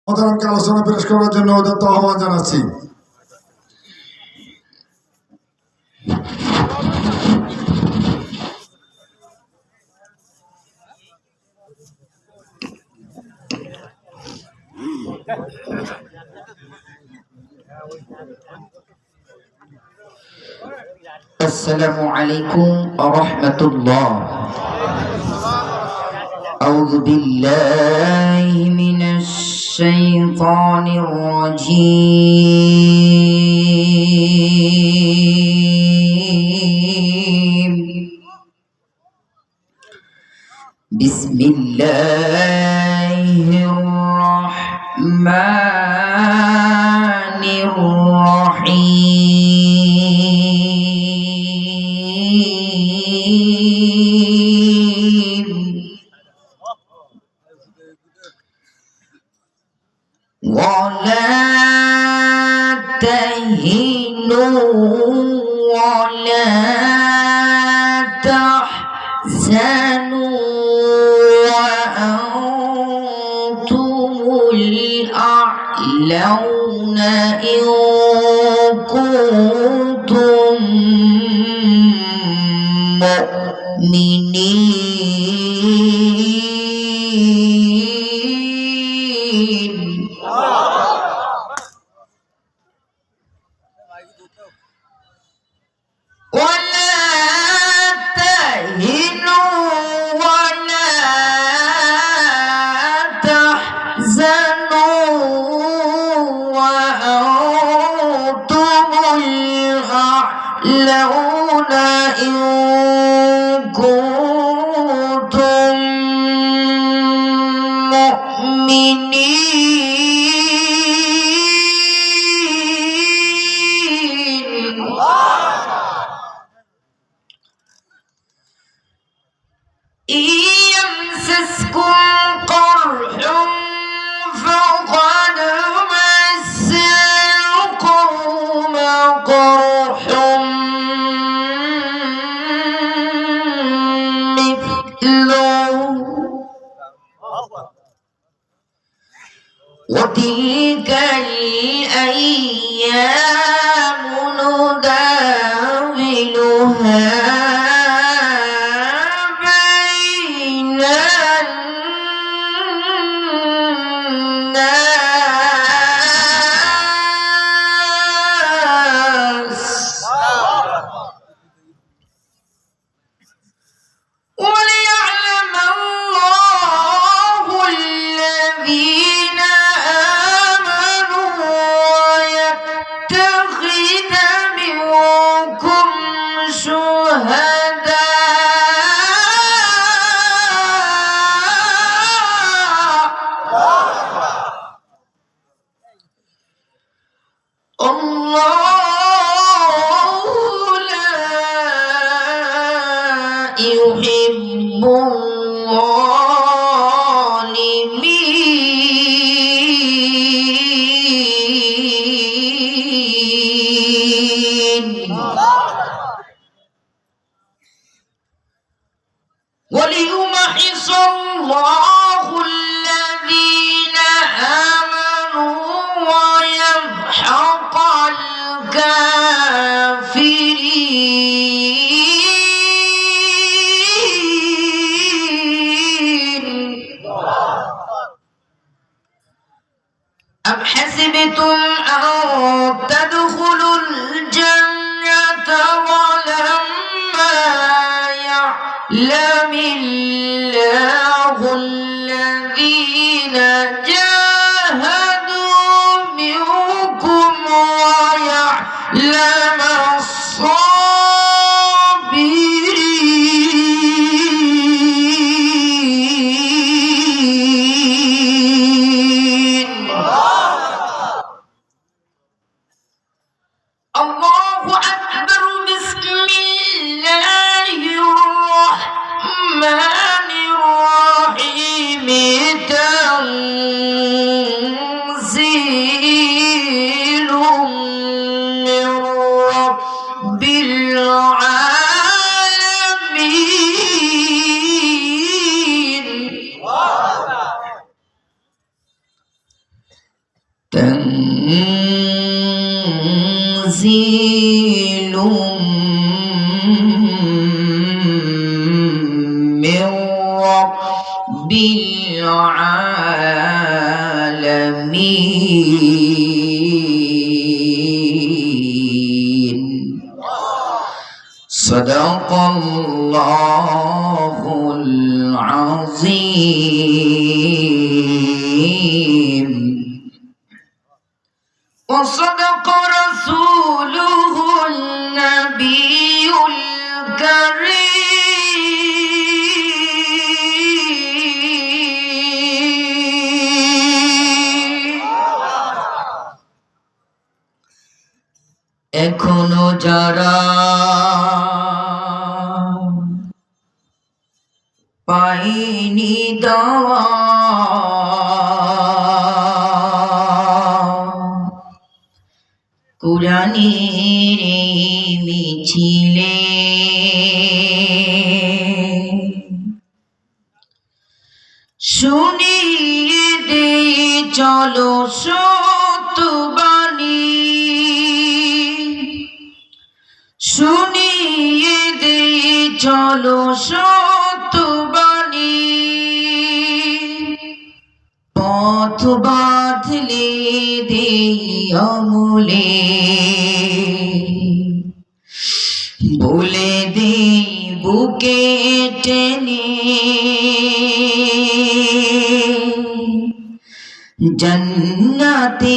মহতারামকে আলোচনা পেশ করার জন্য উদাত্ত আহ্বান জানাচ্ছি। আসসালামু আলাইকুম ওয়া রাহমাতুল্লাহ। আউযু বিল্লাহি মিনাশ শাইতানির রাজীম। বিসমিল্লাহির রাহমানির রাহিম। ولا تهنوا ولا تحزنوا وأنتم الأعلون إن كنتم مؤمنين. ولا تهنوا ولا تحزنوا وأنتم الأعلون إن كنتم مؤمنين. إن يمسسكم قرح فقد مس القوم قرح مثله وتلك الأيام نداولها بين الناس وليعلم الله الذين آمنوا ويتخذ منكم شهداء. الله لا يحب الظالمين. وليمحص الله الذين آمنوا ويمحق الكافرين. أم حسبتم أن تدخلوا الجنة ولما يعلم الله الذين جاهدوا منكم ويعلم الصابرين. تنزيل من رب العالمين صدق الله العظيم وصدق رسوله النبي الكريم এখনো যারা পাইনি দেওয়া কুরআনের মিছিলে শুনিয়ে দে চলো সত্যবাণী শুনিয়ে দে চলো সত্যবাণী পথ বাঁধলে দে আমলে বলে দে বুকে টেনে জান্নাতে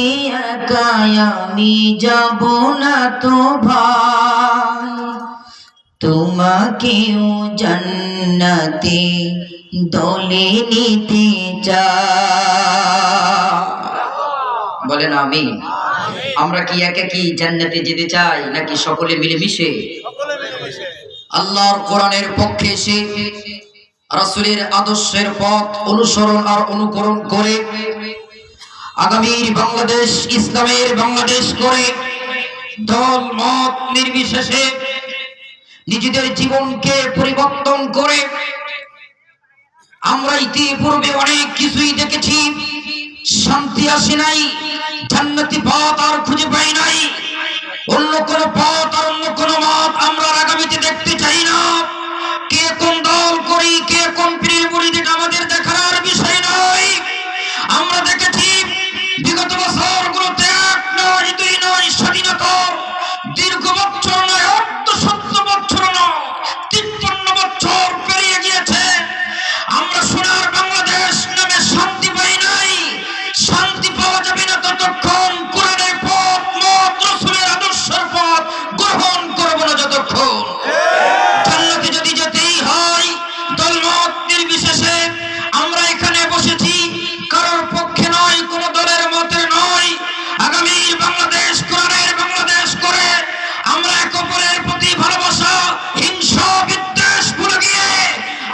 একা আমি যাব না তো ভাই তোমাকেও জান্নাতে দলে নিতে চাই বলেন আমিন। আমরা কি একা কি জান্নাতে যেতে চাই নাকি সকলে মিলেমিশে? আল্লাহর কোরআনের পক্ষে এসে রাসূলের আদর্শের পথ অনুসরণ আর অনুকরণ করে আগামীর বাংলাদেশ ইসলামের বাংলাদেশ করে দল মত নির্বিশেষে নিজেদের জীবনকে পরিবর্তন করে আমরা ইতিপূর্বে অনেক কিছুই দেখেছি, শান্তি আসে নাই, জান্নাতি পথ আর খুঁজে পাই নাই, অন্য কোন পথ আর অন্য কোন মত আমরা আগামীতে দেখতে চাই না। কে কোন দল করি, কে কোন পীর মুরিদ এটা আমাদের দেখার বিষয় নয়। আমরা দেখেছি বিগত বছরগুলোতে 1 নয় 2 নয় স্বাধীনতা দীর্ঘ বছর নয়, 70 বছর নয়, 53 বছর পেরিয়ে গিয়েছে। আমরা সোনার বাংলাদেশ নামে শান্তি পাই নাই। শান্তি পাওয়া যাবে না ততক্ষণ কোরআনের পথ মত রাসূলের আদর্শের পথ গ্রহণ করব না যতক্ষণ। জান্নাতে যদি যেতেই হয় দলমত নির্বিশেষে আমরা এখানে বসেছি কারোর পক্ষে নয়, কোন দলের মতের নয়। আগামী বাংলাদেশ কোরআনের বাংলাদেশ করে আমরা একে অপরের প্রতি ভালোবাসা হিংসা বিদ্বেষ ভুলে গিয়ে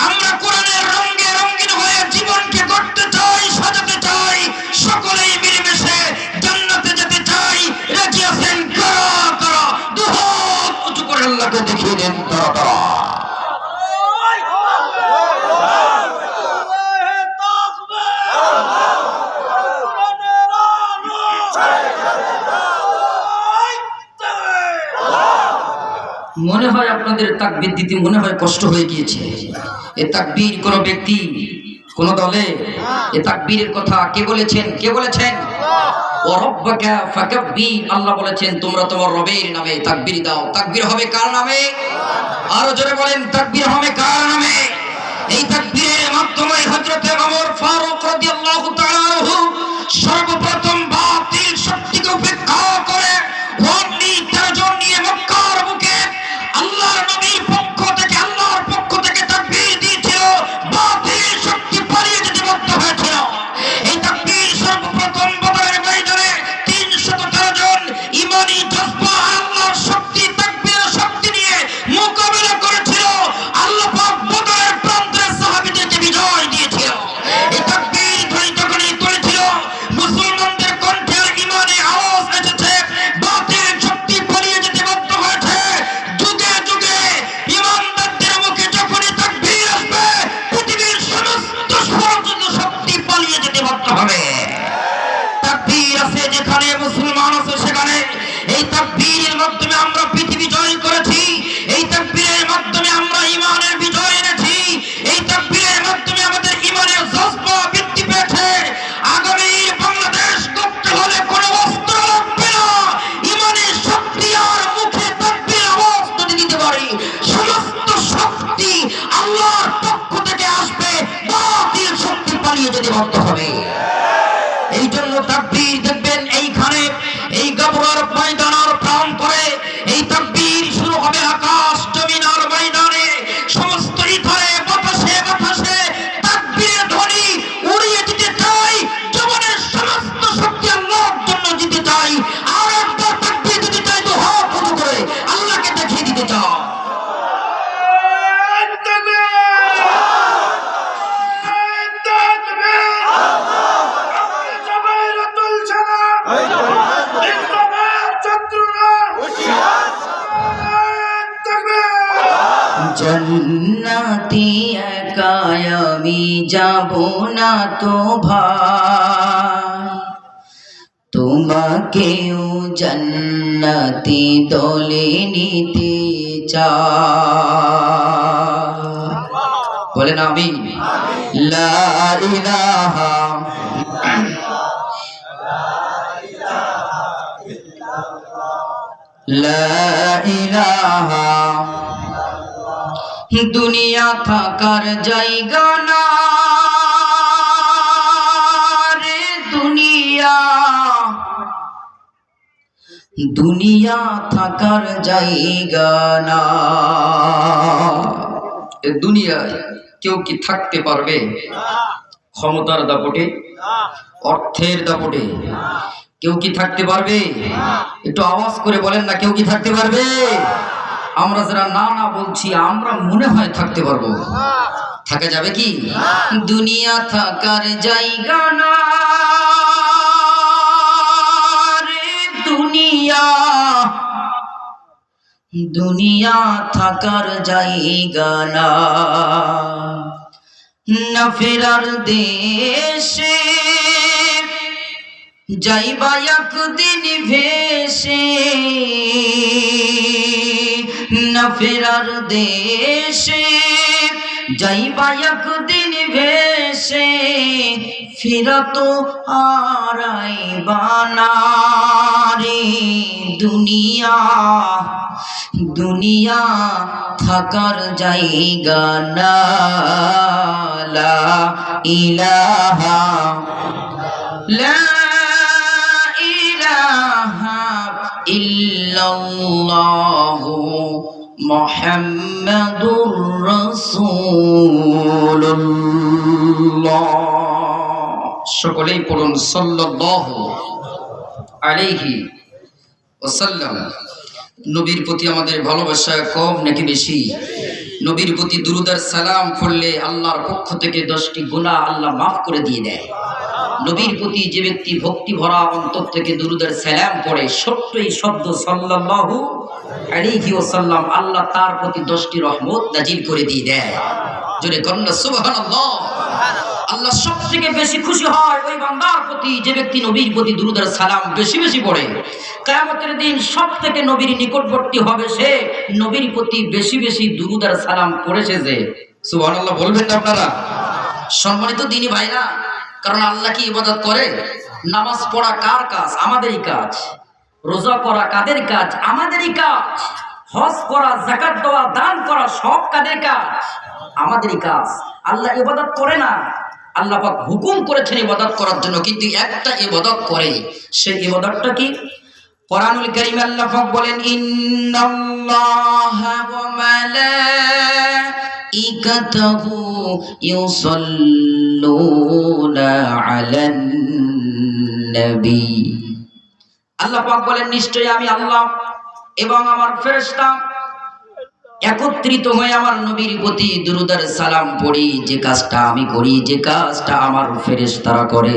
আমরা কোরআনের রঙে রঙিন হয়ে জীবনকে গড়তে চাই, সাজাতে চাই, সকলেই মিলেমিশে জান্নাতে যেতে চাই। রাজি আছেন কারা কারা? দুহাত উঁচু করে আল্লাহকে দেখিয়ে দেন তারা তারা। মনে হয় আপনাদের তাকবীর দিতে মনে হয় কষ্ট হয়ে গিয়েছে। এ তাকবীর কোন ব্যক্তি কোন দলে এ তাকবীরের কথা কে বলেছেন? কে বলেছেন? ওয়া রাব্বাকা ফাকাব্বির। আল্লাহ বলেছেন তোমরা তোমার রবের নামে তাকবীর দাও। তাকবীর হবে কার নামে? আরো জোরে বলেন তাকবীর হবে কার নামে? এই তাকবীরের মাধ্যমে হযরত ওমর ফারুক রাদিয়াল্লাহু তাআলা আনহু সর্বপ্রথম বাতিল শক্তিকে উপেক্ষা করে ওয়ালি 13 জন নিয়ে মক্কার বুকে আল্লাহর নবীর পক্ষ থেকে আল্লাহর পক্ষ থেকে তাকবীর দিয়েছিল। বাতিল শক্তি পালিয়ে যেতে বাধ্য হয়েছিল। এই তাকবীর সর্বপ্রথম বদরের ময়দানে 313 জন ঈমানী জজবা আল্লাহর শক্তি তাকবীরের শক্তি নিয়ে মোকাবিলা করেছিল। আল্লাহ পাক বদরের প্রান্তরে সাহাবীদেরকে বিজয় দিয়েছিল। এই তাকবীর ধ্বনি যখনই তুলেছিল মুসলমানদের কণ্ঠে ঈমানে আওয়াজ এসেছে, বাতিল শক্তি পালিয়ে যেতে বাধ্য হয়েছে। যুগে যুগে ঈমানদারদের মুখে যখনই তাকবীর আসবে পৃথিবীর সমস্ত ষড়যন্ত্র শক্তি পালিয়ে যেতে বাধ্য হবে। তাকবীর আছে যেখানে মুসলমান আছে সেখানে। এই তাকবীরের মাধ্যমে আমরা পৃথিবী জয় করেছি, এই তাকবীরের মাধ্যমে আমরা ঈমানের বিজয় এনেছি, এই তাকবীরের মাধ্যমে আমাদের ঈমানের জজ্বা বৃদ্ধি পেয়েছে। আগামী বাংলাদেশ করতে হলে কোনো অস্ত্র লাগবে না, ঈমানের শক্তি আর মুখে তাকবীর আওয়াজ যদি দিতে পারি সমস্ত শক্তি আল্লাহর পক্ষ থেকে আসবে, বাতিল শক্তি পালিয়ে যেতে বাধ্য হবে। এই জন্য তাকবীর দেখবেন এইখানে এই গাবরার ময়দানের প্রান্তরে এই তাকবীর শুরু হবে আকাশ জমিনার ময়দানে। সমস্ত ইথারে বাতাসে বাতাসে তাকবীরের ধ্বনি উড়িয়ে দিতে চাই, জীবনের সমস্ত শক্তি আল্লাহর জন্য দিতে চাই। আর একবার তাকবীর দিতে চাই তো হাত উঁচু করে আল্লাহকে দেখিয়ে দিতে চাই। জন্নতি একাই আমি যাব না তো ভাই, তোমাকেও জন্নতি দলে নিতে চাই। বলেন আমিন। লা ইলাহা লা ইলাহা দুনিয়া থাকার জায়গা না রে, দুনিয়া দুনিয়া থাকার জায়গা না। এ দুনিয়ায় কেউ কি থাকতে পারবে? ক্ষমতার দাপটে, অর্থের দাপটে কেউ কি থাকতে পারবে? একটু আওয়াজ করে বলেন না, কেউ কি থাকতে পারবে? আমরা যারা না না বলছি আমরা মনে হয় থাকতে পারবো, থাকা যাবে কি? দুনিয়া থাকার জায়গা না রে, দুনিয়া দুনিয়া থাকার জায়গা না। না ফেরার দেশে যাইবা একদিন ভেসে, না ফেরার দেশে যাইবা একদিন ভেসে, ফেরা তো আর আইবা না রে। দুনিয়া দুনিয়া থাকার জায়গা না। লা ইলাহা লা ইলাহা ইল্লাল্লাহু মুহাম্মাদুর রাসূলুল্লাহ। সকলেই পড়ুন সাল্লাল্লাহু আলাইহি ওয়াসাল্লাম। নবীর প্রতি আমাদের ভালোবাসা কম নাকি বেশি? নবীর প্রতি দুরূদ আর সালাম পড়লে আল্লাহর পক্ষ থেকে 10টি গুনাহ আল্লাহ মাফ করে দিয়ে দেয়। নবীর প্রতি যে ব্যক্তি ভক্তি ভরা অন্তর থেকে দুরূদ আর সালাম পড়ে, ছোট্ট এই শব্দ সাল্লাল্লাহু আলাইহি ওয়াসাল্লাম, আল্লাহ তার প্রতি 10টি রহমত নাজিল করে দিয়ে দেয়। জোরে কন্যা সুবহানাল্লাহ। আল্লাহ সবথেকে বেশি খুশি হয় ওই বান্দার প্রতি যে ব্যক্তি নবীর প্রতি দুরূদ আর সালাম বেশি বেশি পড়ে। কিয়ামতের দিন সবথেকে নবীর নিকটবর্তী হবে সে নবীর প্রতি বেশি বেশি দুরূদ আর সালাম পড়েছে যে। সুবহানাল্লাহ বলবেন না আপনারা? সম্মানিত দ্বীনি ভাইরা, কারণ আল্লাহ কি ইবাদত করে? নামাজ পড়া কার কাজ? আমাদেরই কাজ। রোজা করা কাদের কাজ? আমাদেরই কাজ। হজ করা, যাকাত দেওয়া, দান করা সব কাদের কাজ? আমাদেরই কাজ। আল্লাহ ইবাদত করে না, আল্লাহ পাক হুকুম করেছেন ইবাদত করার জন্য, কিন্তু একটা ইবাদত করে। সেই ইবাদতটা কি? কোরআনুল কারীমে আল্লাহ পাক বলেন, ইন্নাল্লাহা ওয়া মালাইকাতাহু ইউসাল্লুনা আলান নবী। আল্লাহ পাক বলেন, নিশ্চয়ই আমি আল্লাহ এবং আমার ফেরেশতা একত্রিত হয়ে আমার নবীর প্রতি দুরূদ আর সালাম পড়ি। যে কাজটা আমি করি, যে কাজটা আমার ফেরেশতারা করে,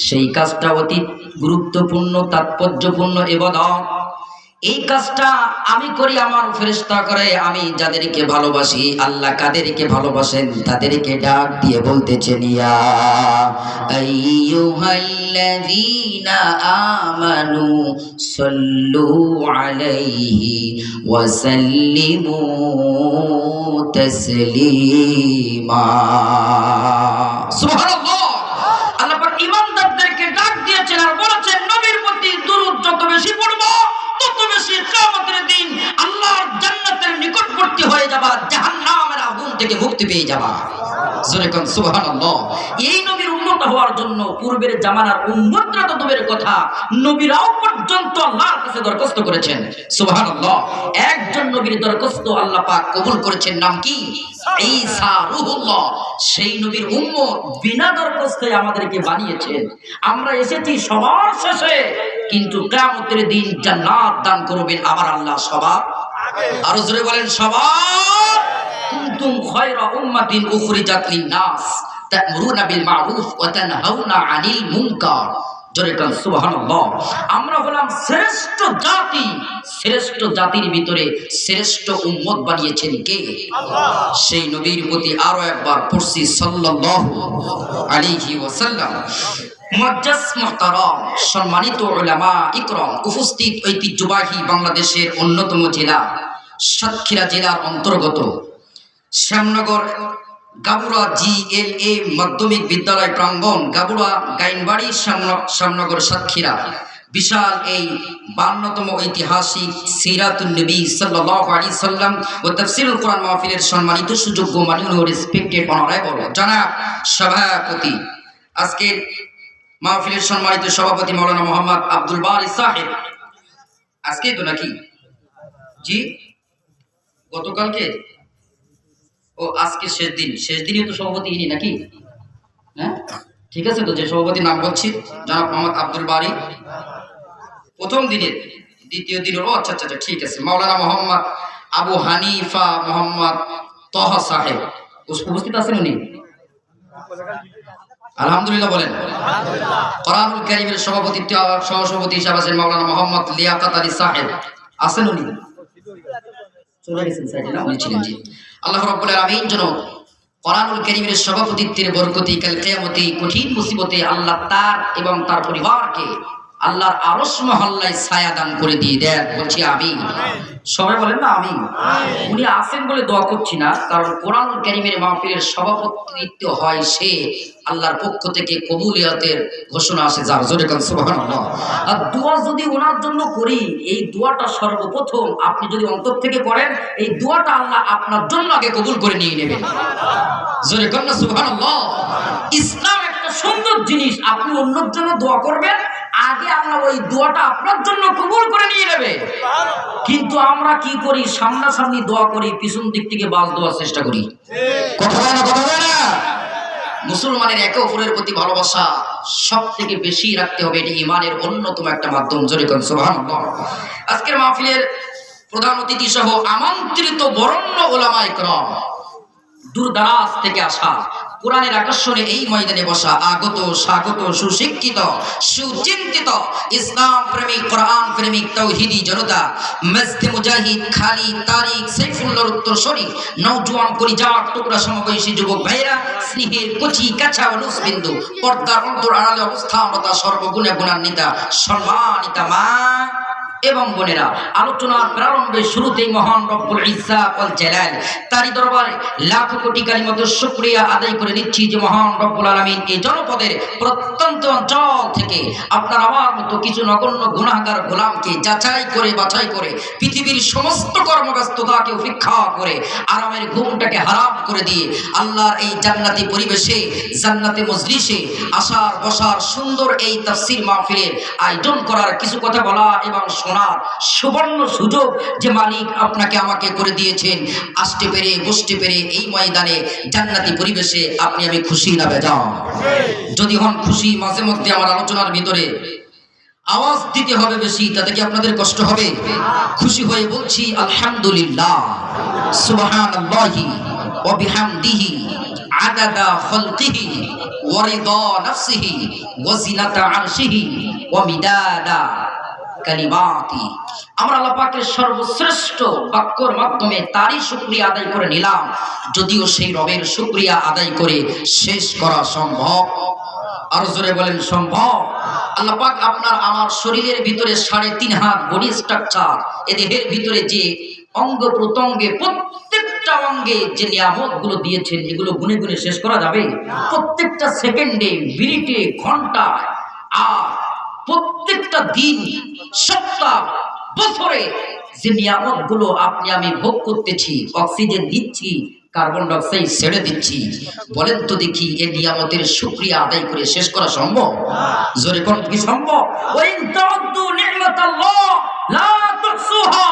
সেই কাজটা অতি গুরুত্বপূর্ণ, তাৎপর্যপূর্ণ ইবাদত। এই কাজটা আমি করি, আমার ফেরেশতা করে। আমি যাদেরকে ভালোবাসি, আল্লাহ কাদেরকে ভালোবাসেন তাদেরকে ডাক দিয়ে বলতেছেন, ইয়া আইয়ুহাল্লাযীনা আমানু সাল্লু আলাইহি ওয়া সাল্লিমু তাসলিমা। সুবহানাল্লাহ। আল্লাহ পাক ঈমানদারদেরকে ডাক দিয়েছেন আর বলেছেন, নবীর প্রতি দুরূদ যত বেশি পড়বো তত বেশি কিয়ামতের দিন আল্লাহর জান্নাতের নিকটবর্তী হয়ে যাবা, জাহান্নামের আগুন থেকে মুক্তি পেয়ে যাবা। জোরে কোন সুবহানাল্লাহ। এই নবীর উম্মত হওয়ার জন্য পূর্বের জামানার উম্মতরা তো দূরের কথা, নবীরাও পর্যন্ত আল্লাহর কাছে দরখাস্ত করেছেন। সুবহানাল্লাহ। একজন নবীর দরখাস্ত আল্লাহ পাক কবুল করেছেন, নাম কি? ঈসা রূহুল্লাহ। সেই নবীর উম্মত বিনা দরখাস্তে আমাদেরকে বানিয়েছেন। আমরা এসেছি সবার শেষে, কিন্তু কিয়ামতের দিন জান্নাত দান করবেন আমার আল্লাহ সবার আগে। আরো জোরে বলেন, সবার। কুনতুম খায়রা উম্মাতিন উখরিজাত লিন-নাস তা'মুরুনা বিল মা'রুফ ওয়া তানহাউনা আনিল মুনকার। জোরে বলেন সুবহানাল্লাহ। আমরা হলাম শ্রেষ্ঠ জাতি, শ্রেষ্ঠ জাতির ভিতরে শ্রেষ্ঠ উম্মত বানিয়েছেন কে? আল্লাহ। সেই নবীর প্রতি আরো একবার পড়ছি সাল্লাল্লাহু আলাইহি ওয়াসাল্লাম। মুআজ্জাজ মুহতারাম, সম্মানিত উলামা ইকরাম, উপস্থিত ঐতিহ্যবাহী বাংলাদেশের অন্যতম জেলা সাতক্ষীরা জেলার অন্তর্গত শ্যামনগর গাবুড়া GLA মাধ্যমিক বিদ্যালয় প্রাঙ্গণ, গাবুড়া গাইনবাড়ি, শ্যামনগর সাতক্ষীরা। বিশাল এই 52তম ঐতিহাসিক সিরাতুন নবী সাল্লাল্লাহু আলাইহি সাল্লাম ও তাফসীরুল কোরআন মাহফিলের সম্মানিত সুযোগ্য মাননীয় রেসপেক্টেড অনারেবল জনাব সভাপতি, আজকের মাহফিলের সম্মানিত সভাপতি মাওলানা মোহাম্মদ আব্দুল বারী সাহেব। আজকে তো নাকি জি, গতকালকে ও আজকে শেষ দিন, শেষ দিনই তো সভাপতি ইনি নাকি? হ্যাঁ ঠিক আছে, তো যে সভাপতি নাম বলছি জনাব মোহাম্মদ আব্দুল বারী, প্রথম দিনের দ্বিতীয় দিনের, ও আচ্ছা আচ্ছা ঠিক আছে। মাওলানা মোহাম্মদ আবু হানিফা মোহাম্মদ তহা সাহেব উপস্থিত আছেন উনি? আলহামদুলিল্লাহ বলেন। কোরআনুল কারীমের সভাপতিত্ব সহসভাপতি হিসেবে আছেন মাওলানা মোহাম্মদ লিয়াকত আলী সাহেব, আছেন উনি? চলে গেছেন সাইডে না, উনি ছিলেন। জি, আল্লাহ রাব্বুল আলামিন যেন কোরআনুল কারীমের সভাপতিত্বের বরকতে কাল কিয়ামতে কঠিন মুসিবতে আল্লাহ তার এবং তার পরিবারকে আল্লাহর আরশ মহল্লায় ছায়া দান করে দিয়ে দেন। বলছি আমিন। সবাই বলেন না আমিন। উনি আছেন বলে দোয়া করছি না, কারণ কোরআনুল কারীমের মাহফিলের সভাপতিত্ব হয় সে আল্লাহর পক্ষ থেকে কবুলিয়তের ঘোষণা আসে যার। জোরে কোন সুবহানাল্লাহ। আর দোয়া যদি ওনার জন্য করি, এই দোয়াটা সর্বপ্রথম আপনি যদি অন্তর থেকে করেন, এই দোয়াটা আল্লাহ আপনার জন্য আগে কবুল করে নিয়ে নেবেন। জোরে কোন সুবহানাল্লাহ। ইসলাম একটা সুন্দর জিনিস, আপনি অন্যের জন্য দোয়া করবেন, আগে আল্লাহ ওই দোয়াটা আপনার জন্য কবুল করে নিয়ে নেবে। কিন্তু আমরা কি করি, সামনাসামনি দোয়া করি, পিছন দিক থেকে বাস দেওয়ার চেষ্টা করি। কথা বলে না, কথা বলে না। মুসলমানের একে অপরের প্রতি ভালোবাসা সব থেকে বেশি রাখতে হবে, এটি ঈমানের অন্যতম একটা মাধ্যম। জোরে কোন সুবহানাল্লাহ। আজকের মাহফিলের প্রধান অতিথি সহ আমন্ত্রিত বরেণ্য উলামা ইকরাম, দূর দারাজ থেকে আসা, কোরআনের আকর্ষণে এই ময়দানে বসা আগত স্বাগত সুশিক্ষিত সুচিন্তিত ইসলাম প্রেমিক কোরআন প্রেমিক তৌহিদি জনতা, মজদে মুজাহিদ খালিদ তারিক সাইফুল্লাহর উত্তরসূরি নওজোয়ান পরিজাত টুকরা সমবয়সী যুবক ভাইরা, স্নেহের কচি কাঁচা অনুসবিন্দু, পর্দার অন্তর আড়ালে অবস্থানতা, সর্বগুণে গুণান্বিতা সম্মানিতা মা এবং বোনেরা, আলোচনার প্রারম্ভে শুরুতেই মহান রব্বুল ইজ্জাত ওয়াল জালাল তারই দরবারে লাখো কোটি কালিমত শুকরিয়া আদায় করে নিচ্ছি যে মহান রব্বুল আলামিন এই জনপদের প্রত্যন্ত অঞ্চল থেকে আপনার আমার মতো কিছু নগণ্য গুনাহগার গোলামকে যাচাই করে বাছাই করে পৃথিবীর সমস্ত কর্মব্যস্ততাকে উপেক্ষা করে আরামের ঘুমটাকে হারাম করে দিয়ে আল্লাহর এই জান্নাতি পরিবেশে জান্নাতে মজলিসে আসার বসার সুন্দর এই তাফসীর মাহফিলের আয়োজন করার, কিছু কথা বলা এবং সুবর্ণ সুযোগ যে মালিক আপনাকে আমাকে করে দিয়েছেন, আসতে পেরে বসতে পেরে এই ময়দানে জান্নাতি পরিবেশে আপনি আমি খুশি না বেজান? যদি হন খুশি, মাঝে মধ্যে আমার আলোচনার ভিতরে আওয়াজ দিতে হবে বেশি, তাতে কি আপনাদের কষ্ট হবে? খুশি হয়ে বলছি আলহামদুলিল্লাহ, সুবহানাল্লাহি ওয়া বিহামদিহি আদাদা খালকিহি ওয়া রিদা নাফসিহি ওয়া জিনাতা আরশিহি ওয়া মিদাদা কালিমাতি। আমরা আল্লাহ পাকের সর্বশ্রেষ্ঠ বাক্যর মাধ্যমে তারই শুকরিয়া আদায় করে নিলাম, যদিও সেই রবের শুকরিয়া আদায় করে শেষ করা সম্ভব। আরো জোরে বলেন সম্ভব। আল্লাহ পাক আপনার আমার শরীরের ভিতরে 3.5 হাত বডি স্ট্রাকচার, এ দেহের ভিতরে যে অঙ্গ প্রত্যঙ্গে প্রত্যেকটা অঙ্গে যে নিয়ামত গুলো দিয়েছেন, এগুলো গুনে গুনে শেষ করা যাবে? প্রত্যেকটা সেকেন্ডে, মিনিটে, ঘন্টায়, আর প্রত্যেকটা দিন, সপ্তাহ, বছরে যে নিয়ামত গুলো আপনি আমি ভোগ করতেছি, অক্সিজেন দিচ্ছি, কার্বন ডাইঅক্সাইড ছেড়ে দিচ্ছি, বলেন তো দেখি এই নিয়ামতের শুকরিয়া আদায় করে শেষ করা সম্ভব? জোরে কোন কি সম্ভব? ওয়াইন তাউদ্দু নি'মাতাল্লাহ লা তুহসুহা।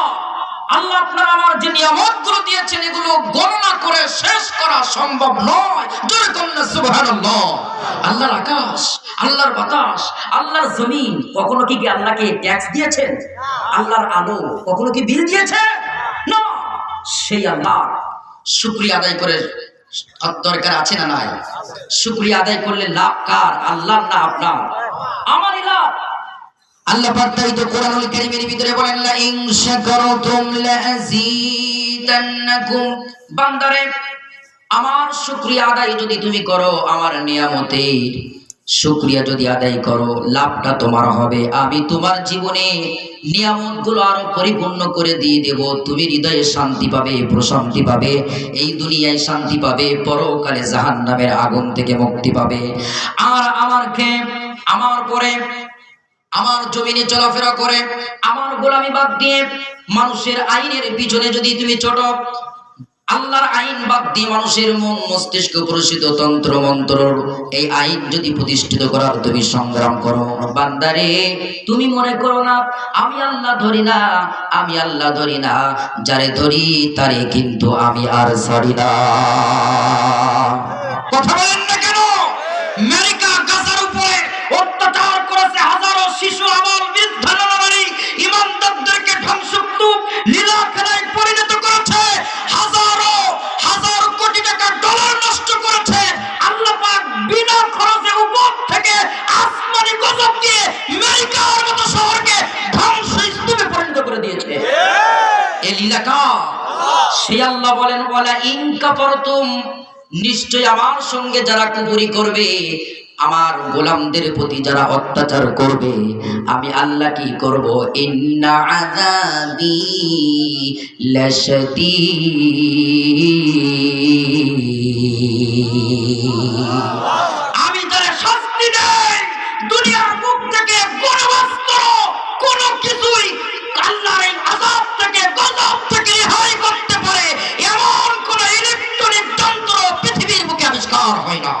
আল্লাহ আপনার আমার যে নিয়ামতগুলো দিয়েছেন, এগুলো গণনা করে শেষ করা সম্ভব নয়। জোরে কোন না সুবহানাল্লাহ। আল্লাহর আকাশ, আল্লাহর বাতাস, আল্লাহর জমিন, কখনো কি আল্লাহকে ট্যাক্স দিয়েছেন? আল্লাহর আলো কখনো কি বিল দিয়েছে? না। সেই আল্লাহ শুকরিয়া আদায় করে দরকার আছে না নাই? শুকরিয়া আদায় করলে লাভ কার? আল্লাহর না আপনার? আমারই লাভ। আল্লাহ পাক তাই তো কোরআনুল কারীমের ভিতরে বলেন, লা ইন শাকারতুম লাযীদান্নাকুম। বান্দারে, আমার শুকরিয়া আদায় যদি তুমি করো, আমার নিয়ামতের শুকরিয়া যদি আদায় করো, লাভটা তোমার হবে। আমি তোমার জীবনে নিয়ামতগুলো আরো পরিপূর্ণ করে দিয়ে দেব। তুমি হৃদয়ে শান্তি পাবে, প্রশান্তি পাবে, এই দুনিয়ায় শান্তি পাবে, পরকালে জাহান্নামের আগুন থেকে মুক্তি পাবে। আর আমার পরে আমার জমিনে চলাফেরা করে আমার গোলামি বাদ দিয়ে মানুষের আইনের পিছনে যদি তুমি ছোটো, আল্লাহর আইন বাদ দিয়ে মানুষের মন মস্তিষ্ক প্রসিত তন্ত্র মন্ত্র, এই আইন যদি প্রতিষ্ঠিত করার তুমি সংগ্রাম করো, বান্দারে তুমি মনে করো না আমি আল্লাহ ধরি না, আমি আল্লাহ ধরি না, যারে ধরি তারে কিন্তু আমি আর ছাড়ি না। কথা বলেন না কেন? আমেরিকা গাজার উপরে অত্যাচার করেছে, হাজারো শিশু, আবাল, বৃদ্ধ, নারী, ইমানদারদেরকে ধ্বংসস্তূপ, লীলা খেলায় পরিণত করেছে, হাজারো কোটি টাকা ডলার নষ্ট করেছে। আল্লাহ পাক বিনা খরচে উপর থেকে আসমানি গজব দিয়ে আমেরিকার মতো শহরকে ধ্বংসস্তূপে পরিণত করে দিয়েছে। এই লীলাটা সেই আল্লাহ বলেন, ওয়ালা ইন কাফারতুম, নিশ্চয় আমার সঙ্গে যারা কুফরি করবে, আমার গোলামদের প্রতি যারা অত্যাচার করবে, আমি আল্লাহ কি করব? ইন্না আযাবি লাশাদীদ। আমি তার শাস্তি দেই। দুনিয়ার মুখ থেকে বরবাস্ত কোনো কিছুই আল্লাহর এই আযাব থেকে, গজব থেকে রেহাই করতে পারে এমন কোন ইলেকট্রনিক যন্ত্র পৃথিবীর বুকে আবিষ্কার হয় না।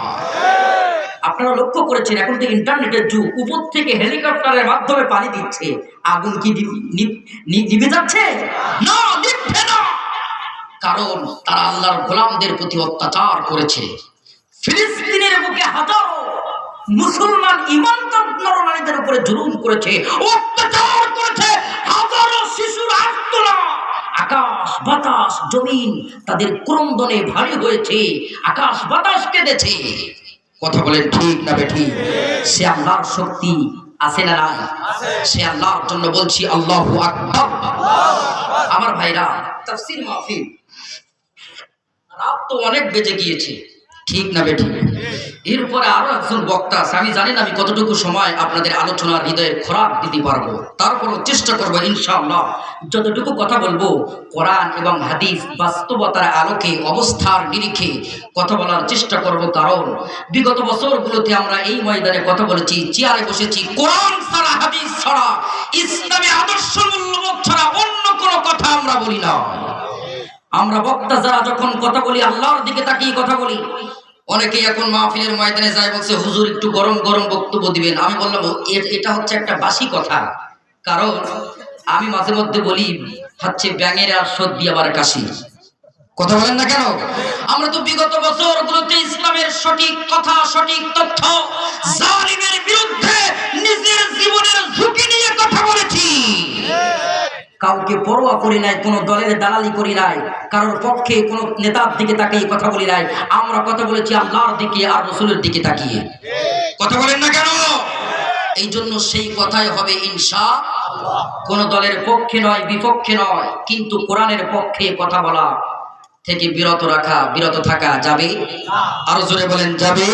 আপনারা লক্ষ্য করেছেন, এখন তো ইন্টারনেটের যুগ, উপর থেকে হেলিকপ্টারের মাধ্যমে পানি দিচ্ছে, আগুন কি নিভে যাচ্ছে? না, নিভবে না। কারণ তারা আল্লাহর গোলামদের প্রতি অত্যাচার করেছে। ফিলিস্তিনের বুকে হাজারো মুসলমান ইমানদার নরনারীদের উপরে জুলুম করেছে, অত্যাচার করেছে, হাজারো শিশুর আর্তনাদ, আকাশ বাতাস জমিন তাদের ক্রন্দনে ভারী হয়েছে, আকাশ বাতাস কেঁদেছে। কথা বলেন ঠিক না বেঠিক? সে আল্লাহর শক্তি আছে না নাই? সে আল্লাহর জন্য বলছি আল্লাহু আকবার। আমার ভাইরা, তাফসীর মাহফিল রাত তো অনেক বেজে গিয়েছে, ঠিক না বেঠিক? এরপরে আরো একজন বক্তা আছে, আমি জানি না আমি কতটুকু সময় আপনাদের আলোচনার হৃদয়ের খোরাক দিতে পারবো, তারপরও চেষ্টা করবো ইনশাআল্লাহ যতটুকু কথা বলবো কোরআন এবং হাদিস বাস্তবতার আলোকে, অবস্থার নিরিখে কথা বলার চেষ্টা করব। কারণ বিগত বছরগুলোতে আমরা এই ময়দানে কথা বলেছি, চেয়ারে বসেছি, কোরআন ছাড়া, হাদিস ছাড়া, ইসলামী আদর্শ মূল্যবোধ ছাড়া অন্য কোনো কথা আমরা বলি না। আমরা বক্তা যারা যখন কথা বলি, আল্লাহর দিকে তাকিয়ে কথা বলি। অনেকেই এখন মাহফিলের ময়দানে যায়, বলছে হুজুর একটু গরম গরম বক্তব্য দিবেন। আমি বললাম এটা হচ্ছে একটা বাসি কথা। কারণ আমি মাঝে মধ্যে বলি হচ্ছে ব্যাঙের আর সর্দি আবার কাশি। কথা বলেন না কেন? আমরা তো বিগত বছরগুলোতে ইসলামের সঠিক কথা, সঠিক তথ্য, জালিমের বিরুদ্ধে নিজের জীবনের ঝুঁকি নিয়ে কথা বলেছি। কাউকে পরোয়া করি নাই, কোনো দলের দালালি করি নাই, কারোর পক্ষে কোনো নেতার দিকে তাকিয়ে কথা বলি নাই। আমরা কথা বলেছি আল্লাহর দিকে আর রাসূলের দিকে তাকিয়ে। কথা বলেন না কেন? এই জন্য সেই কথাই হবে ইনশাআল্লাহ। কোন দলের পক্ষে নয়, বিপক্ষে নয়, কিন্তু কোরআনের পক্ষে কথা বলা থেকে বিরত থাকা যাবে? আরো জোরে বলেন, যাবে?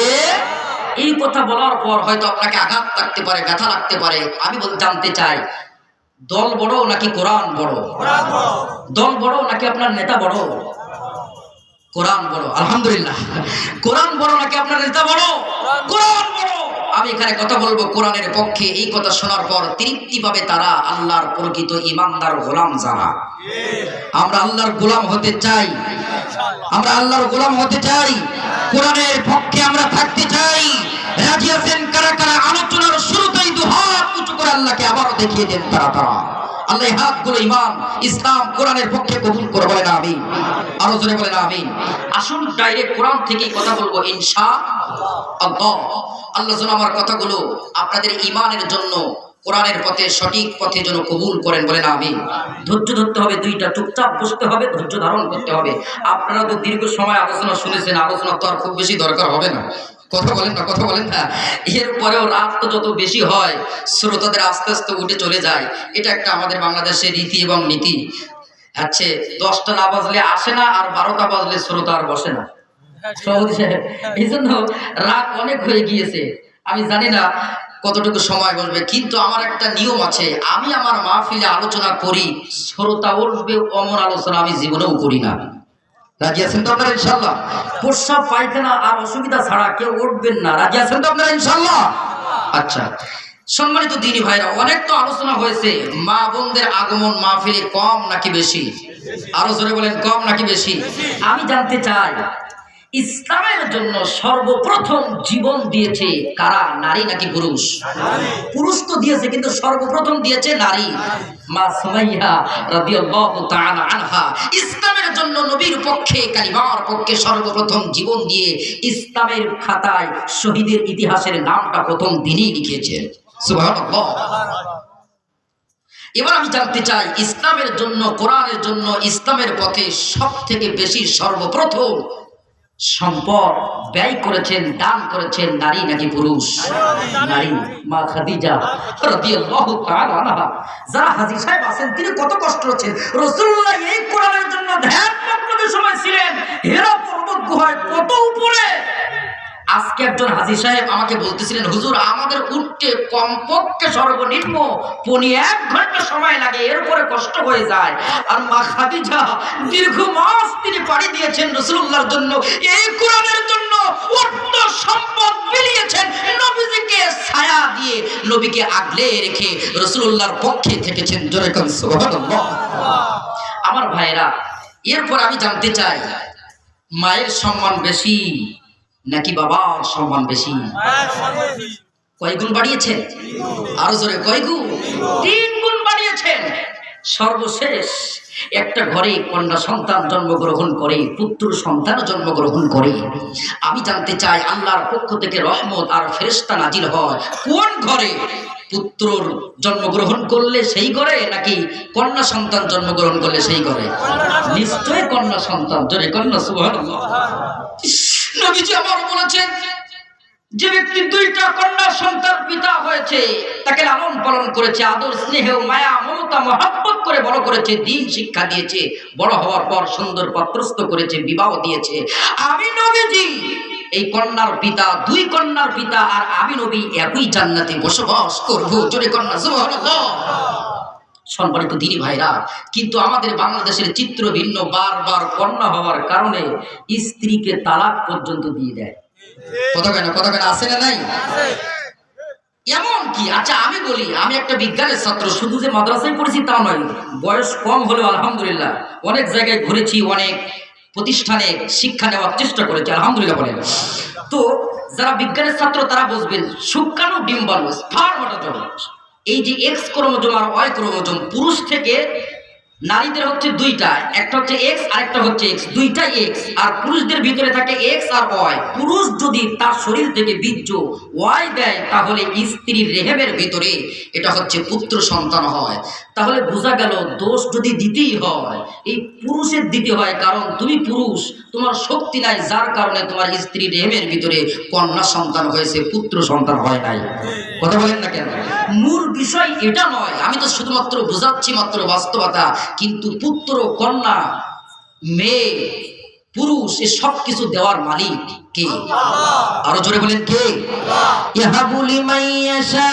এই কথা বলার পর হয়তো আপনাকে আঘাত লাগতে পারে, ব্যথা লাগতে পারে। আমি জানতে চাই, দল বড় নাকি কোরআন বড়? দল বড় নাকি আপনার নেতা বড়? কোরআন বড়। আলহামদুলিল্লাহ। কোরআন বড় নাকি আপনার নেতা বড়? কোরআন বড়। আমি এখানে কথা বলবো কোরআনের পক্ষে। এই কথা শোনার পর তৃপ্তি পাবে তারা, আল্লাহর প্রকৃত ইমানদার গোলাম যারা। আমরা আল্লাহর গোলাম হতে চাই, আমরা আল্লাহর গোলাম হতে চাই, কোরআনের পক্ষে আমরা থাকতে চাই। রাজি আছেন কারা কারা? আলোচনার শুরুতেই দুহাত উঁচু করে আল্লাহকে আবারও দেখিয়ে দেন তারা। আল্লাহ হাতগুলো ইমান, ইসলাম, কোরআনের পক্ষে কবুল করে বলেন আমিন। আরো জোরে বলেন আমিন। আসুন ডাইরেক্ট কোরআন থেকেই কথা বলবো ইনশাআল্লাহ। আল্লাহ যেন আমার কথাগুলো আপনাদের ইমানের জন্য, কোরআনের পথে, সঠিক পথে যেন কবুল করেন বলেন আমিন। ধৈর্য ধরতে হবে, দুইটা চুপচাপ বসতে হবে, ধৈর্য ধারণ করতে হবে। আপনারা তো দীর্ঘ সময় আলোচনা শুনেছেন, আলোচনা তো আর খুব বেশি দরকার হবে না। কথা বলেন না, কথা বলেন না। এরপরেও রাত তো যত বেশি হয়, শ্রোতাদের আস্তে আস্তে উঠে চলে যায়। এটা একটা আমাদের বাংলাদেশের রীতি এবং নীতি। আচ্ছা, 10টা না বাজলে আসে না, আর 12টা বাজলে শ্রোতা আর বসে না। এই জন্য রাত অনেক হয়ে গিয়েছে। আমি জানি না কতটুকু সময় বলবে, কিন্তু আমার একটা নিয়ম আছে। আমি আমার মাহফিলে আলোচনা করি, শ্রোতা উঠবে অমন আলোচনা আমি জীবনেও করি না। রাজি আছেন তো আপনারা ইনশাআল্লাহ? প্রস্রাব পায়খানা আর অসুবিধা ছাড়া কেউ উঠবেন না। রাজি আছেন তো আপনারা ইনশাআল্লাহ? আচ্ছা, সম্মানিত দিনী ভাইরা, অনেক তো আলোচনা হয়েছে। মা বোনদের আগমন মাহফিলে কম নাকি বেশি? আরো জোরে বলেন, কম নাকি বেশি? আমি জানতে চাই, ইসলামের জন্য সর্বপ্রথম জীবন দিয়েছে কারা? নারী নাকি পুরুষ? পুরুষ তো দিয়েছে, কিন্তু সর্বপ্রথম দিয়েছে নারী। মা সুমাইয়া রাদিয়াল্লাহু তাআলা আনহা ইসলামের জন্য নবীর পক্ষে, কালিমার পক্ষে সর্বপ্রথম জীবন দিয়ে ইসলামের খাতায় শহীদের ইতিহাসের নামটা প্রথম দিনই লিখেছেন। সুবহানাল্লাহ। এবার আমি জানতে চাই, ইসলামের জন্য, কোরআনের জন্য, ইসলামের পথে সব থেকে বেশি সর্বপ্রথম সম্পদ ব্যয় করেছেন, দান করেছেন নারী নাকি পুরুষ? নারী। মা খাদিজা রাদিয়াল্লাহু তাআলা আনহা। যারা হাজী সাহেব আছেন, তিনি কত কষ্ট হচ্ছেন। রাসূলুল্লাহ এই কোরআনের জন্য ধ্যানমগ্ন সময় ছিলেন হেরা পর্বত গুহায়, কত উপরে। আজকে একজন হাজী সাহেব আমাকে বলতেছিলেন, হুজুর আমাদের উঠতে কমপক্ষে সর্বনিম্ন 1 ঘন্টা সময় লাগে, এরপরে কষ্ট হয়ে যায়। আর মা খাদিজা দীর্ঘ মাস তিনি পাড়ি দিয়েছেন রাসূলুল্লাহর জন্য, এই কোরআনের জন্য অর্থ সম্পদ বিলিয়েছেন, নবীজিকে ছায়া দিয়ে, নবীকে আগলে রেখে রাসূলুল্লাহর পক্ষে থেকেছেন। জোরে কোন সুবহানাল্লাহ। আমার ভাইরা, এরপর আমি জানতে চাই, মায়ের সম্মান বেশি নাকি বাবার সম্মান বেশি? কয় গুণ বাড়িয়েছেন? আরো জোরে, কয় গুণ? 3 গুণ বাড়িয়েছেন। সর্বশেষ একটা ঘরে কন্যা সন্তান জন্মগ্রহণ করে, পুত্র সন্তান জন্মগ্রহণ করে। আমি জানতে চাই, আল্লাহর পক্ষ থেকে রহমত আর ফেরেশতা নাজিল হয় কোন ঘরে? পুত্রর জন্মগ্রহণ করলে সেই ঘরে, নাকি কন্যা সন্তান জন্মগ্রহণ করলে সেই ঘরে? নিশ্চয়ই কন্যা সন্তান। জোরে কন্যা সুবহানাল্লাহ। নবীজি আমার বলেছেন, যে ব্যক্তি 2টা কন্যা সন্তান পিতা হয়েছে, তাকে লালন পালন করেছে, আদর স্নেহ মায়া মমতা মহব্বত করে বড় করেছে, দ্বীন শিক্ষা দিয়েছে, বড় হওয়ার পর সুন্দর পাত্রস্থ করেছে, বিবাহ দিয়েছে, আমি নবীজি এই কন্যার পিতা, 2 কন্যার পিতা আর আমি নবী একই জান্নাতে বসবাস করব। জোরে কন্যা সুবহানাল্লাহ। সম্মানিত দিনী ভাইরা, কিন্তু আমাদের বাংলাদেশের চিত্র ভিন্ন। বারবার কন্যা হওয়ার কারণে স্ত্রীকে তালাক পর্যন্ত দিয়ে দেয়। কথা কেন, কথা কেন? আছে না নাই? এমন কি? আচ্ছা আমি বলি, আমি একটা বিজ্ঞানের ছাত্র, শুধু যে মাদ্রাসায় পড়েছি তা নয়, বয়স কম হলেও আলহামদুলিল্লাহ অনেক জায়গায় ঘুরেছি, অনেক প্রতিষ্ঠানে শিক্ষা নেওয়ার চেষ্টা করেছি, আলহামদুলিল্লাহ বলেন। তো যারা বিজ্ঞানের ছাত্র তারা বুঝবেন, শুক্রাণু ডিম্বাণু, স্পার্মাটোজোয়, এই যে X ক্রোমোজোম আর Y ক্রোমোজোম পুরুষ থেকে নারীদের হচ্ছে দুইটা, একটা হচ্ছে এক্স আর একটা হচ্ছে এক্স, দুইটা এক্স। আর পুরুষদের ভিতরে থাকে এক্স আর ওয়াই। পুরুষ যদি তার শরীর থেকে বীর্য ওয়াই দেয় তাহলে স্ত্রীর রেহেমের ভিতরে এটা হচ্ছে পুত্র সন্তান হয়। তাহলে বোঝা গেল দোষ যদি দিতেই হয় এই পুরুষের দিতে হয়, কারণ তুমি পুরুষ, তোমার শক্তি নাই, যার কারণে তোমার স্ত্রীর রেহেমের ভিতরে কন্যা সন্তান হয়েছে, পুত্র সন্তান হয় নাই। কথা বলেন না কেন? মূল বিষয় এটা নয়, আমি তো শুধুমাত্র বোঝাচ্ছি মাত্র বাস্তবতা। কিন্তু পুত্র, কন্যা, মেয়ে, পুরুষ এ সব কিছু দেওয়ার মালিক কে? আরো জোরে বলেন কে? ইয়াহাবু লিমান ইয়াশা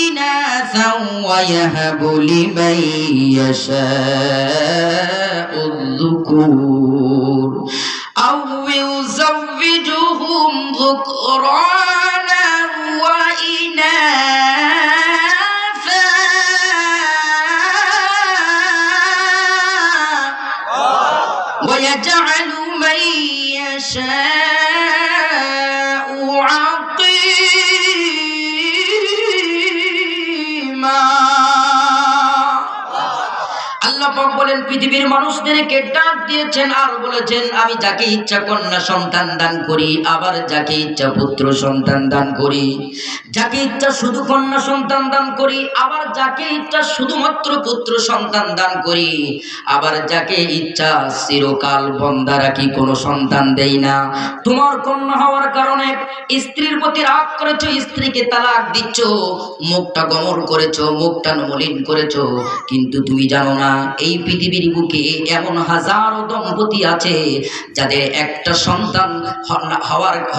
ইনাসা ওয়া ইয়াহাবু লিমান ইয়াশা যুকুর আও ইউযাওবিজুহুম যুকরানা ওয়া ইনাসা ওয়া ইয়াজআলু মান ইয়াশাউ আকিমা। আল্লাহ পাক বলেন পৃথিবীর মানুষদেরকে ডাক দিয়েছেন আর বলেছেন আমি যাকে ইচ্ছা কন্যা সন্তান দান করি, আবার যাকে ইচ্ছা পুত্র সন্তান দান করি, যাকে ইচ্ছা শুধু কন্যা সন্তান দান করি, আবার যাকে ইচ্ছা শুধুমাত্র পুত্র সন্তান দান করি, আবার যাকে ইচ্ছা চিরকাল বন্দা রাখি, কোনো সন্তান দেই না। তোমার কন্যা হওয়ার কারণে স্ত্রীর প্রতি রাগ করেছো, স্ত্রীকে তালাক দিচ্ছ, মুখটা গমন করেছো, মুখটা মলিন করেছো, কিন্তু তুমি জানো না এই পৃথিবীর বুকে এমন হাজারো দম্পতি আছে যাদের একটা সন্তান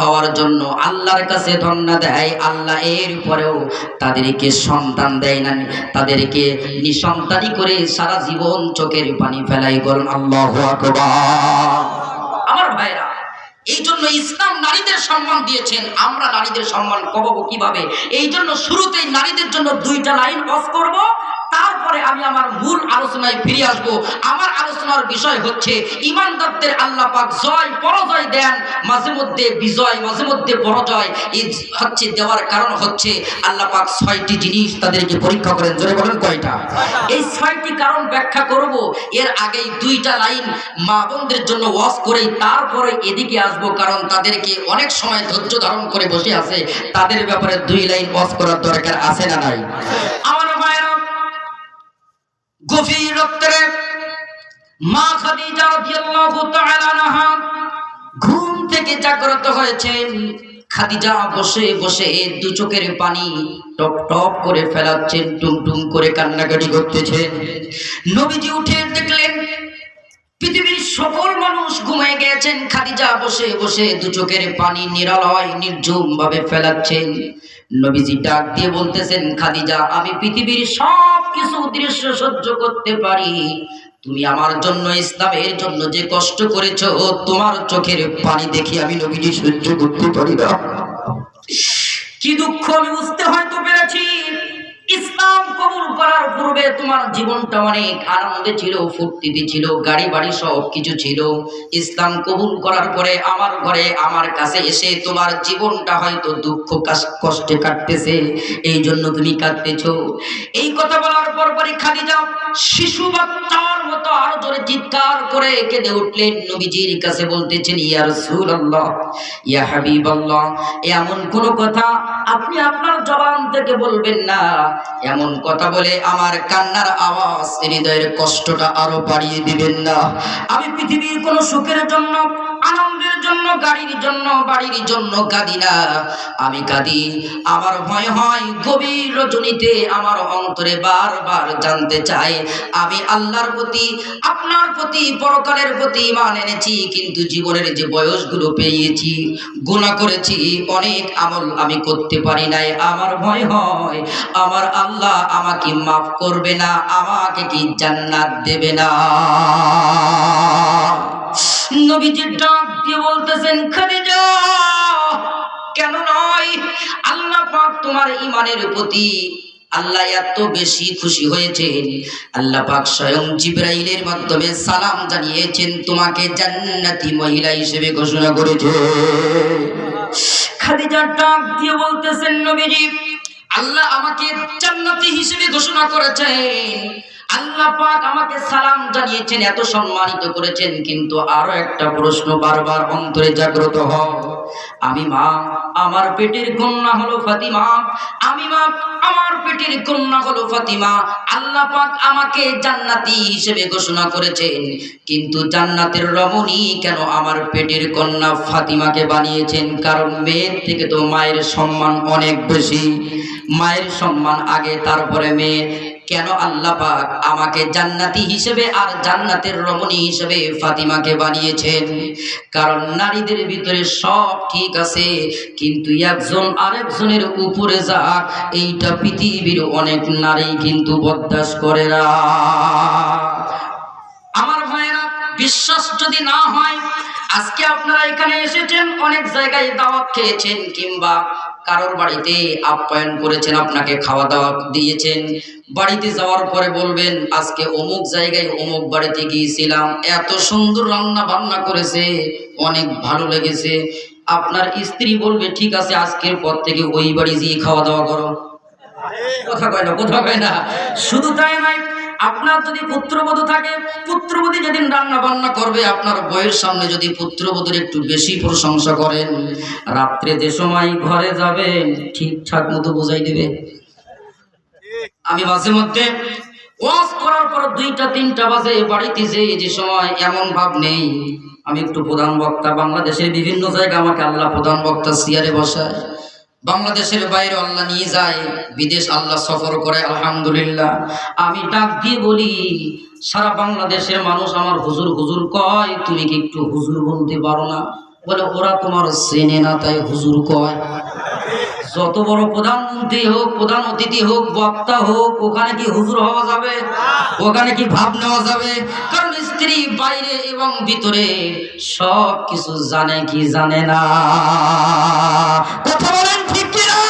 হওয়ার জন্য আল্লাহর কাছে ধন্যবাদ দেয়, আল্লাহ এর পরেও তাদেরকে সন্তান দেয় না, তাদেরকে নিঃসন্তানী করে সারা জীবন চোখের পানি ফেলাই। বলুন আল্লাহু আকবার। আমার ভাইরা, এই জন্য ইসলাম নারীদের সম্মান দিয়েছেন। আমরা নারীদের সম্মান পাবো কিভাবে? এই জন্য শুরুতেই নারীদের জন্য দুইটা লাইন অফ করব, তারপরে আমি আমার মূল আলোচনায় ফিরে আসব। আমার আলোচনার বিষয় হচ্ছে ঈমানদারদের আল্লাহ পাক জয় পরাজয় দেন, মাঝে মধ্যে বিজয়, মাঝে মধ্যে পরাজয়। এই হচ্ছে দেওয়ার কারণ হচ্ছে আল্লাহ পাক 6টি জিনিস তাদেরকে পরীক্ষা করেন। জোরে বলেন কয়টা? এই 6টি কারণ ব্যাখ্যা করব। এর আগেই দুইটা লাইন মা বোনদের জন্য ওয়াজ করেই তারপরে এদিকে আসবো, কারণ তাদেরকে অনেক সময় ধৈর্য ধারণ করে বসে আছে, তাদের ব্যাপারে 2 লাইন ওয়াজ করার দরকার আছে না নাই? আমার ভাইরা, গভীর রাত্রে মা খাদিজা রাদিয়াল্লাহু তাআলা আনহা ঘুম থেকে জাগ্রত হয়েছেন। খাদিজা বসে বসে দু চোখের পানি টপ টপ করে ফেলাচ্ছেন, টুমটুম করে কান্নাকাটি করতেছেন। নবীজি উঠে দেখলেন পৃথিবীর সকল মানুষ ঘুমিয়ে গেছেন, খাদিজা বসে বসে দু চোখের পানি নিরালয় নির্জুম ভাবে ফেলাচ্ছেন। নবীজি ডাক দিয়ে বলতেছেন, খাদিজা, আমি পৃথিবীর সব কিছু দৃশ্য সহ্য করতে পারি, তুমি আমার জন্য, ইসলামের জন্য যে কষ্ট করেছো, তোমার চোখের পানি দেখি আমি নবীজি সহ্য করতে পারি না। কি দুঃখ আমি বুঝতে হয়তো পেরেছি। ইসলাম কবুল করার পূর্বে তোমার জীবনটা অনেক আনন্দে ছিল, ফুর্তিতে ছিল, গাড়ি বাড়ি সব কিছু ছিল। ইসলাম কবুল করার পরে আমার ঘরে আমার কাছে এসে তোমার জীবনটা হয়তো দুঃখ কষ্টে কাটতেছে, এই জন্য তুমি কাঁদতেছো। এই কথা বলার পরপরই খাদিজা শিশু বাচ্চার মতো আরো জোরে চিৎকার করে কেঁদে উঠলেন। নবীজির কাছে বলতেছেন, ইয়া রাসূলুল্লাহ, ইয়া হাবিবাল্লাহ, এমন কোন কথা আপনি আপনার জবান থেকে বলবেন না। এমন কথা বলে আমার কান্নার আওয়াজ, হৃদয়ের কষ্টটা আরো বাড়িয়ে দিবেন না। আমি পৃথিবীর কোন সুখের জন্য, আনন্দের জন্য, গাড়ির জন্য, বাড়ির জন্য কাঁদি না। আমি কাঁদি, আমার ভয় হয় গভীর রজনীতে আমার অন্তরে বারবার জানতে চাই আমি আল্লাহর প্রতি, আপনার প্রতি, পরকালের প্রতি ঈমান এনেছি, কিন্তু জীবনের যে বয়সগুলো পেয়েছি, গুনাহ করেছি, অনেক আমল আমি করতে পারি নাই। আমার ভয় হয় আমার আল্লাহ আমাকে মাফ করবে না, আমাকে কি জান্নাত দেবে না। নবীজি ডাক দিয়ে বলতেছেন, খাদিজা, কেন নয়? আল্লাহ পাক তোমার ঈমানের প্রতি আল্লাহ এত বেশি খুশি হয়েছেন, আল্লাহ পাক স্বয়ং জিবরাইলের মাধ্যমে সালাম জানিয়েছেন, তোমাকে জান্নাতি মহিলা হিসেবে ঘোষণা করেছে। খাদিজা ডাক দিয়ে বলতেছেন, নবীজি, আল্লাহ আমাকে জান্নাতি হিসেবে ঘোষণা করেছেন, আল্লাহ পাক আমাকে সালাম জানিয়েছেন, এত সম্মানিত করেছেন, কিন্তু আরো একটা প্রশ্ন বারবার অন্তরে জাগ্রত হয়। আমি মা, আমার পেটের কন্যা হলো ফাতিমা, আমি মা, আমার পেটের কন্যা হলো ফাতিমা। আল্লাহ পাক আমাকে জান্নাতি হিসেবে ঘোষণা করেছেন, কিন্তু জান্নাতের রমণী কেন আমার পেটের কন্যা ফাতিমাকে বানিয়েছেন? কারণ মেয়ের থেকে তো মায়ের সম্মান অনেক বেশি, মায়ের সম্মান আগে, তারপরে মেয়ে। কেন আল্লাহ পাক আমাকে জান্নাতি হিসেবে আর জান্নাতের রমণী হিসেবে ফাতিমাকে বানিয়েছেন? কারণ নারীদের ভিতরে সব ঠিক আছে, কিন্তু একজন আরেকজনের উপরে যাক, এইটা পৃথিবীর অনেক নারী কিন্তু বরদাস্ত করে না। আমার ভাইয়েরা, বিশ্বাস যদি না হয়, আজকে আপনারা এখানে এসেছেন, অনেক জায়গায় দাওয়াত খেয়েছেন, কিংবা কারোর বাড়িতে আপ্যায়ন করেছেন, আপনাকে খাওয়া দাওয়া দিয়েছেন। বাড়িতে যাওয়ার পরে বলবেন আজকে অমুক জায়গায় অমুক বাড়িতে গিয়েছিলাম, এত সুন্দর রান্না বান্না করেছে, অনেক ভালো লেগেছে। আপনার স্ত্রী বলবে ঠিক আছে, আজকের পর থেকে ওই বাড়ি গিয়ে খাওয়া দাওয়া করো। কথা কয় না, কথা কয় না। শুধু তাই নয়, আপনার যদি পুত্রবধূ থাকে, পুত্রবধূ যেদিন রান্না বান্না করবে, আপনার বউয়ের সামনে যদি পুত্রবধূর একটু বেশি প্রশংসা করেন, রাত্রে যে সময় ঘরে যাবেন ঠিকঠাক মতো বোঝাই দেবে। আমি মাঝে মধ্যে ওয়াজ করার পর 2টা-3টা বাজে বাড়িতে যে সময় এমন ভাব নেই আমি একটু প্রধান বক্তা। বাংলাদেশের বিভিন্ন জায়গায় আমাকে আল্লাহ প্রধান বক্তা চেয়ারে বসায়, বাংলাদেশের বাইরে আল্লাহ নিয়ে যায়, বিদেশ আল্লাহ সফর করে, আলহামদুলিল্লাহ। আমি ডাক দিয়ে বলি, সারা বাংলাদেশের মানুষ আমার হুজুর হুজুর কয়, তুমি কি একটু হুজুর বলতে পারো না? বলে ওরা তোমার চেনে না তাই হুজুর কয়। যত বড় প্রধানমন্ত্রী হোক, প্রধান অতিথি হোক, বক্তা হোক, ওখানে কি হুজুর হওয়া যাবে? ওখানে কি ভাব নেওয়া যাবে? কারণ স্ত্রী বাইরে এবং ভিতরে সব কিছু জানে কি জানে না? কথা বলেন ঠিক কিনা?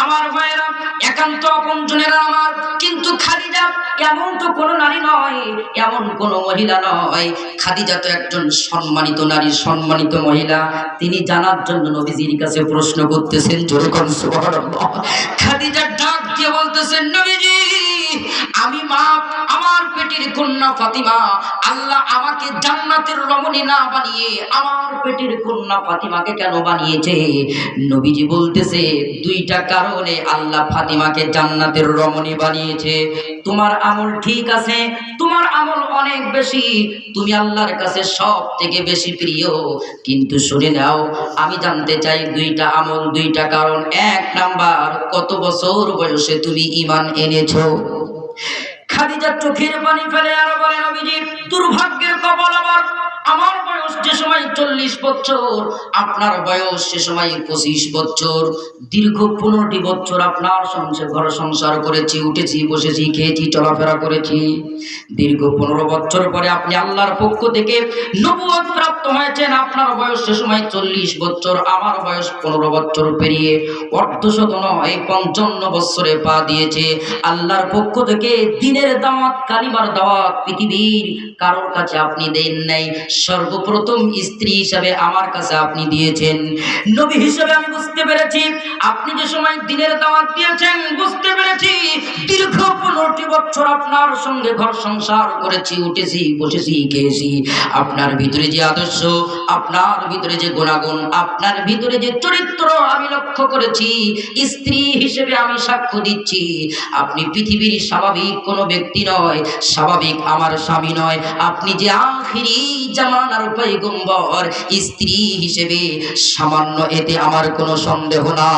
আমার ভাইয়েরা, একান্ত আপনজনেরা আমার, কিন্তু খাদিজা এমন তো কোনো নারী নয়, এমন কোনো মহিলা নয়। খাদিজা তো একজন সম্মানিত নারী, সম্মানিত মহিলা। তিনি জানার জন্য নবীজির কাছে প্রশ্ন করতেছেন, জোরে কোন সুবহানাল্লাহ। খাদিজা ডাক দিয়ে বলতেছেন, নবীজি, আমি মা, আমার পেটের কন্যা ফাতিমা, আল্লাহ আমাকে জান্নাতের রমণী না বানিয়ে আমার পেটের কন্যা ফাতিমাকে কেন বানিয়েছে? নবীজি বলতেছে 2টা কারণে আল্লাহ ফাতিমাকে জান্নাতের রমণী বানিয়েছে। তোমার আমল ঠিক আছে, তোমার আমল অনেক বেশি, তুমি আল্লাহর কাছে সব থেকে বেশি প্রিয়। কিন্তু শুনে নাও, আমি জানতে চাই 2টা আমল, 2টা কারণ। 1 নাম্বার, কত বছর বয়সে তুমি ঈমান এনেছো? খাদিজা চোখের পানি ফেলে আর বলে, নবীজি, দুর্ভাগ্যের কপাল আমার বয়স যে সময় 40 বছর, আপনার বয়স সে সময় 25 বছর। দীর্ঘ 15টি বছর আপনার ঘর সংসার করেছি, উঠেছি, বসেছি, খেয়েছি, চলাফেরা করেছি। দীর্ঘ 15 বছর পরে আপনি আল্লাহর পক্ষ থেকে নবুয়ত প্রাপ্ত হয়েছেন। আপনার বয়স সে সময় 40 বছর, আমার বয়স 15 বছর পেরিয়ে অর্ধশত নয় 55 বছরে পা দিয়েছে। আল্লাহর পক্ষ থেকে দ্বীনের দাওয়াত, কালিমার দাওয়াত পৃথিবীর কারোর কাছে আপনি দেন নাই। সর্বপ্রথম স্ত্রী হিসাবে আমার কাছে আপনি দিয়েছেন। নবী হিসেবে আমি বুঝতে পেরেছি আপনি যে সময় দ্বীনের দাওয়াত দিয়েছেন, বুঝতে পেরেছি দীর্ঘ 15টি বছর আপনার সঙ্গে ঘর সংসার করেছি, উঠেছি, বসেছি, খেয়েছি। আপনার ভিতরে যে আদর্শ, আপনার ভিতরে যে গুণাগুণ, আপনার ভিতরে যে চরিত্র আমি লক্ষ্য করেছি। স্ত্রী হিসেবে আমি সাক্ষ্য দিচ্ছি, আপনি পৃথিবীর স্বাভাবিক কোনো ব্যক্তি নয়, স্বাভাবিক আমার স্বামী নয়। আপনি যে আখিরি জামানার পয়গম্বর, স্ত্রী হিসেবে সামান্য এতে আমার কোনো সন্দেহ না।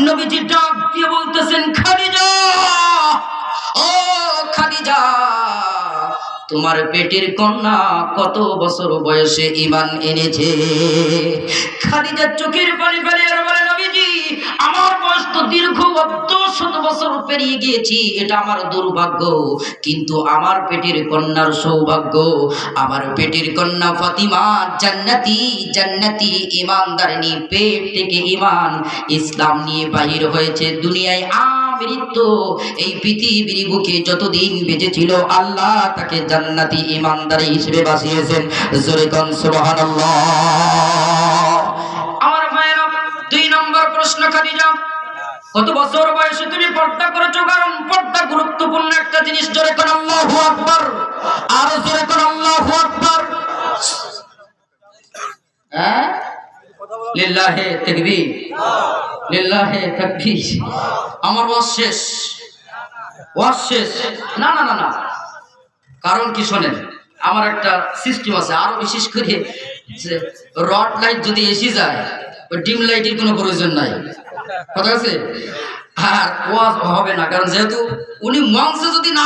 নবীজি ডাক দিয়ে বলতেছেন, খাদিজা, ও খাদিজা, তোমার পেটের কন্যা কত বছর বয়সে ঈমান এনেছে? খাদিজা চোখের পানি ফেলে আর বলে, নবীজি, আমার বয়স তো দীর্ঘ 100 বছর পেরিয়ে গিয়েছি, এটা আমার দুর্ভাগ্য, কিন্তু আমার পেটের কন্যার সৌভাগ্য। আমার পেটের কন্যা ফাতিমা জান্নাতি, জান্নাতি ঈমানদারিনী, পেট থেকে ঈমান ইসলাম নিয়ে বাহির হয়েছে দুনিয়ায়। মৃত্যু এই পৃথিবীর বুকে যতদিন বেঁচে ছিল, আল্লাহ তাকে জান্নাতি ঈমানদারি হিসেবে বাঁচিয়েছেন। জোরে কোন সুবহানাল্লাহ। আমার ভাইরা, 2 নম্বর প্রশ্ন, খাদিজা কত বছর বয়সে তুমি পর্দা করেছো? কারণ পর্দা গুরুত্বপূর্ণ একটা জিনিস। জোরে কোন আল্লাহু আকবার, আর জোরে কোন আল্লাহু আকবার। হ্যাঁ, লিল্লাহে তাকবীর, লিল্লাহে তাকবীর। আমার ওয়াজ শেষ, ওয়াজ শেষ। না না না না, কারণ কি শোনেন, আমার একটা সিস্টেম আছে, আরো বিশেষ করে যে রড লাইট যদি এসে যায়, ওই ডিম লাইটের কোনো প্রয়োজন নাই, কথা আছে। আর ওয়াজ হবে না, কারণ যেহেতু উনি মঞ্চে যদি না